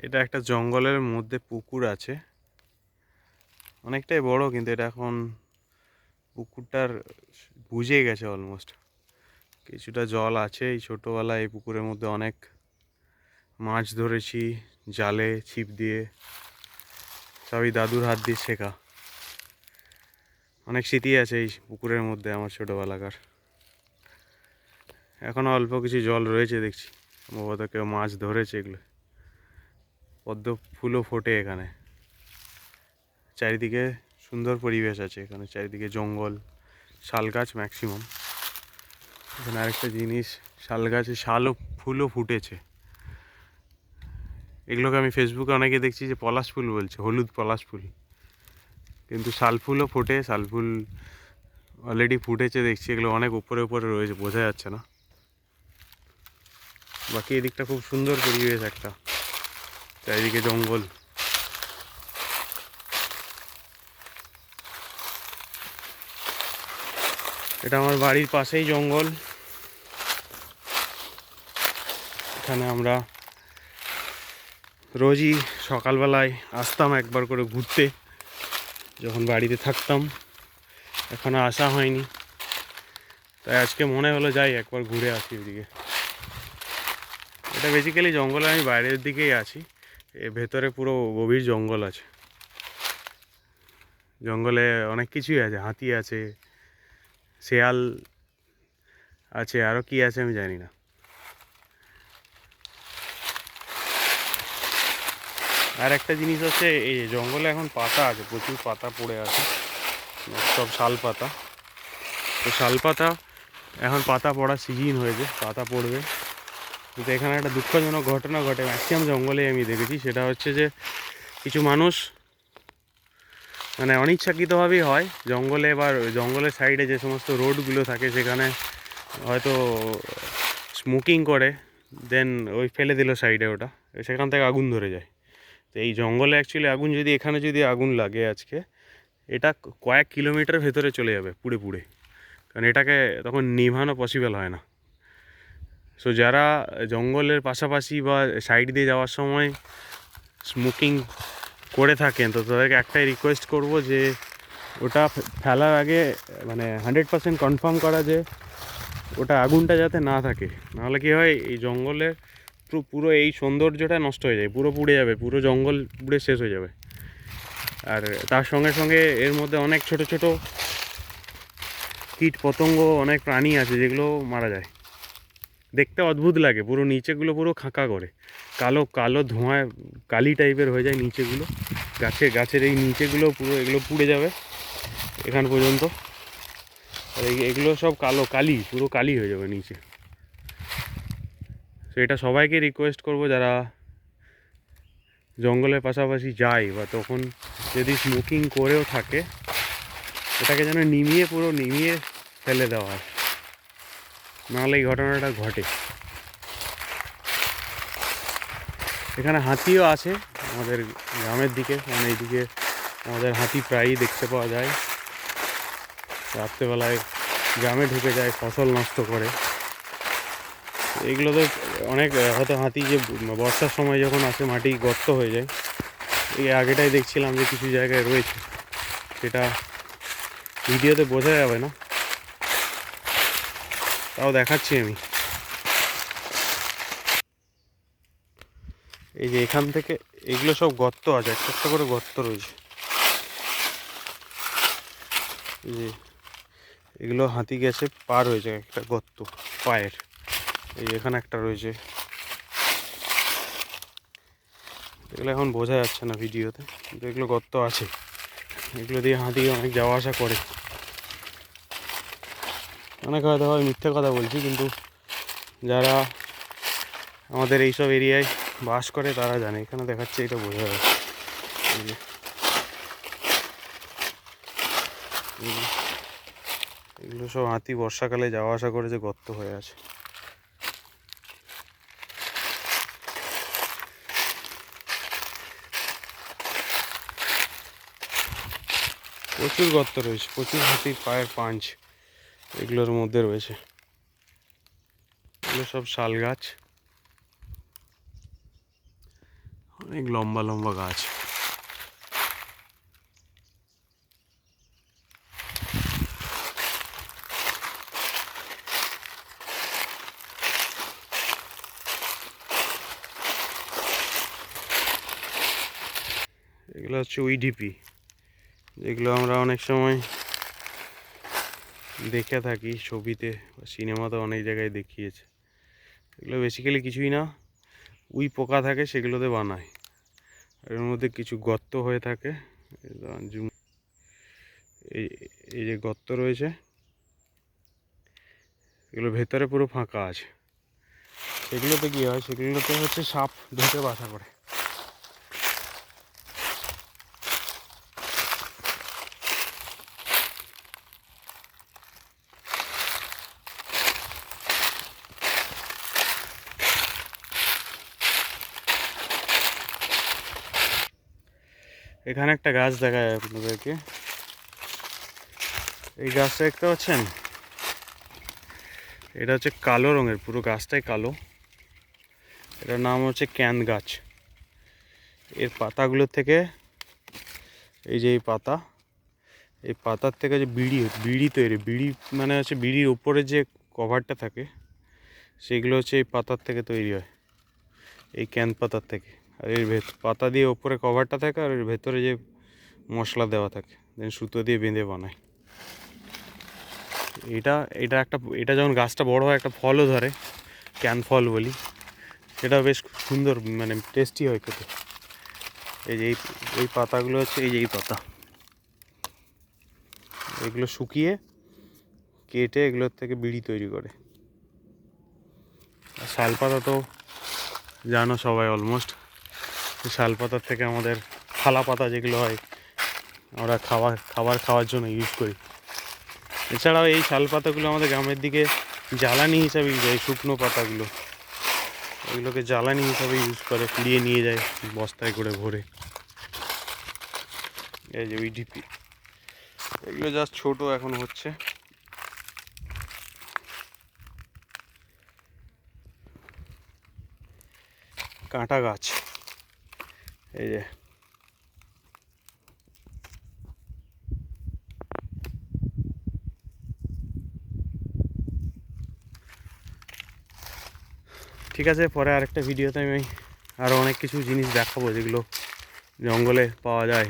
এটা একটা জঙ্গলের মধ্যে পুকুর আছে, অনেকটাই বড়, কিন্তু এটা এখন পুকুরটার বুঝে গেছে অলমোস্ট। কিছুটা জল আছে। এই ছোটোবেলায় এই পুকুরের মধ্যে অনেক মাছ ধরেছি জালে ছিপ দিয়ে, সবই দাদুর হাত দিয়ে শেখা। অনেক স্মৃতি আছে এই পুকুরের মধ্যে আমার ছোটোবেলাকার। এখনও অল্প কিছু জল রয়েছে দেখছি, সম্ভবত কেউ মাছ ধরেছে। এগুলো পদ্ম ফুলও ফোটে এখানে। চারিদিকে সুন্দর পরিবেশ আছে, এখানে চারিদিকে জঙ্গল, শাল গাছ ম্যাক্সিমাম। এখানে আরেকটা জিনিস, শাল গাছে শালও ফুলও ফুটেছে। এগুলোকে আমি ফেসবুকে অনেকে দেখছি যে পলাশ ফুল বলছে, হলুদ পলাশ ফুল, কিন্তু শাল ফুলও ফোটে। শাল ফুল অলরেডি ফুটেছে দেখছি। এগুলো অনেক উপরে উপরে রয়েছে, বোঝা যাচ্ছে না। বাকি এদিকটা খুব সুন্দর পরিবেশ একটা, চারিদিকে জঙ্গল। এটা আমার বাড়ির পাশেই জঙ্গল। এখানে আমরা রোজই সকালবেলায় আসতাম একবার করে ঘুরতে, যখন বাড়িতে থাকতাম। এখনো আসা হয়নি, তাই আজকে মনে হলো যাই একবার ঘুরে আসি ওদিকে। এটা বেসিক্যালি জঙ্গলে আমি বাইরের দিকেই আছি, এর ভেতরে পুরো গভীর জঙ্গল আছে। জঙ্গলে অনেক কিছুই আছে, হাতি আছে, শেয়াল আছে, আরও কি আছে আমি জানি না। আর একটা জিনিস হচ্ছে, এই জঙ্গলে এখন পাতা আছে, প্রচুর পাতা পড়ে আছে, সব শাল পাতা। তো শাল পাতা এখন পাতা পড়ার সিজন হয়েছে, পাতা পড়বে। কিন্তু এখানে একটা দুঃখজনক ঘটনা ঘটে ম্যাক্সিমাম জঙ্গলে আমি দেখেছি। সেটা হচ্ছে যে কিছু মানুষ মানে অনিচ্ছাকৃতভাবেই হয় জঙ্গলে, বা জঙ্গলের সাইডে যে সমস্ত রোডগুলো থাকে সেখানে হয়তো স্মোকিং করে, দেন ওই ফেলে দিল সাইডে, ওটা সেখান থেকে আগুন ধরে যায়। তো এই জঙ্গলে অ্যাকচুয়ালি আগুন যদি এখানে যদি আগুন লাগে আজকে, এটা কয়েক কিলোমিটার ভেতরে চলে যাবে পুড়ে পুড়ে, কারণ এটাকে তখন নিভানো পসিবল হয় না। সো যারা জঙ্গলের পাশাপাশি বা সাইড দিয়ে যাওয়ার সময় স্মোকিং করে থাকেন, তো তাদেরকে একটাই রিকোয়েস্ট করব যে ওটা ফেলার আগে মানে 100% কনফার্ম করা যে ওটা আগুনটা যাতে না থাকে। নাহলে কী হয়, এই জঙ্গলের পুরো এই সৌন্দর্যটা নষ্ট হয়ে যায়, পুরো পুড়ে যাবে, পুরো জঙ্গল পুড়ে শেষ হয়ে যাবে। আর তার সঙ্গে সঙ্গে এর মধ্যে অনেক ছোট ছোট কীট পতঙ্গ, অনেক প্রাণী আছে যেগুলো মারা যায়। দেখতে অদ্ভুত লাগে, পুরো নিচেগুলো পুরো খাঁকা করে, কালো কালো ধোঁয়ায় কালি টাইপের হয়ে যায় নিচেগুলো। গাছের এই নিচেগুলো পুরো এগুলো পুড়ে যাবে এখান পর্যন্ত। আর এগুলো সব কালি, পুরো কালি হয়ে যাবে নিচে। তো এটা সবাইকে রিকোয়েস্ট করব যারা জঙ্গলের পাশাপাশি যায়, বা তখন যদি স্মোকিং করেও থাকে, এটাকে যেন পুরো নিমিয়ে ফেলে দেওয়া হয়, নাহলে এই ঘটনাটা ঘটে। এখানে হাতিও আছে আমাদের গ্রামের দিকে, মানে এইদিকে আমাদের হাতি প্রায়ই দেখতে পাওয়া যায়। রাত্রেবেলায় গ্রামে ঢুকে যায়, ফসল নষ্ট করে। এইগুলোতে অনেক হয়তো হাতি যে বর্ষার সময় যখন আসে মাটি গর্ত হয়ে যায়, এই আগেটাই দেখছিলাম যে কিছু জায়গায় রয়েছে, সেটা ভিডিওতে বোঝা যাবে না, তাও দেখাচ্ছি আমি। এই যে এখান থেকে এগুলো সব গর্ত আছে, একটা একটা করে গর্ত রয়েছে। এই যে এগুলো হাতি গেছে পার হয়েছে একটা গর্ত পায়ের, এই এখানে একটা রয়েছে। এগুলো এখন বোঝা যাচ্ছে না ভিডিওতে, কিন্তু এগুলো গর্ত আছে, এগুলো দিয়ে হাতি অনেক যাওয়া আসা করে। অনেক হয়তো হয় মিথ্যে কথা বলছি, কিন্তু যারা আমাদের এইসব এরিয়ায় বাস করে তারা জানে। এখানে দেখাচ্ছে, এটা বোঝা যাচ্ছে। এগুলো সব হাতি বর্ষাকালে যাওয়া আসা করে যে গর্ত হয়ে আছে। প্রচুর গর্ত রয়েছে, প্রচুর হাতির পায়ের পাঞ্চ এগুলোর মধ্যে রয়েছে। এগুলো সব শাল গাছ। অনেক লম্বা লম্বা গাছ। এগুলো হচ্ছে ওইডিপি, যেগুলো আমরা অনেক সময় দেখে থাকি ছবিতে, সিনেমাতে অনেক জায়গায় দেখিয়েছে। এগুলো বেসিক্যালি কিছুই না, উই পোকা থাকে সেগুলোতে বানায়। এর মধ্যে কিছু গর্ত হয়ে থাকে, এই এই যে গর্ত রয়েছে, এগুলো ভেতরে পুরো ফাঁকা আছে। সেগুলোতে কী হয়, সেগুলোতে হচ্ছে সাপ ঢুকে বাসা করে। এখানে একটা গাছ দেখা যায় আপনাদেরকে, এই গাছটা দেখতে পাচ্ছেন, এটা হচ্ছে কালো রঙের, পুরো গাছটাই কালো। এটার নাম হচ্ছে ক্যান গাছ। এর পাতাগুলোর থেকে, এই যে এই পাতা, এই পাতার থেকে যে বিড়ি তৈরি, বিড়ি মানে হচ্ছে বিড়ির ওপরে যে কভারটা থাকে সেগুলো হচ্ছে এই পাতার থেকে তৈরি হয়, এই ক্যান পাতার থেকে। আর এর পাতা দিয়ে ওপরে কভারটা থাকে, আর এর ভেতরে যে মশলা দেওয়া থাকে, দেন সুতো দিয়ে বেঁধে বানায়। এটা এটা একটা, এটা যখন গাছটা বড় হয় একটা ফলও ধরে, ক্যান ফল বলি, সেটা বেশ সুন্দর, মানে টেস্টি হয় খেতে। এই যে এই পাতাগুলো হচ্ছে, এই যে এই পাতা, এগুলো শুকিয়ে কেটে এগুলোর থেকে বিড়ি তৈরি করে। আর শাল পাতা তো জানো সবাই অলমোস্ট, শাল পাতার থেকে আমাদের থালা পাতা যেগুলো হয় আমরা খাবার খাওয়ার জন্য ইউজ করি। এছাড়াও এই শাল পাতাগুলো আমাদের গ্রামের দিকে জ্বালানি হিসাবে ইউজ হয়, শুকনো পাতাগুলো এগুলোকে জ্বালানি হিসাবে ইউজ করে, কুড়িয়ে নিয়ে যায় বস্তায় করে ভরে। এই যে ওইডিপি, এগুলো জাস্ট ছোট এখন হচ্ছে। কাঁটা গাছ, এই যে ঠিক আছে, পরে আরেকটা ভিডিওতে আমি আরও অনেক কিছু জিনিস দেখাবো যেগুলো জঙ্গলে পাওয়া যায়।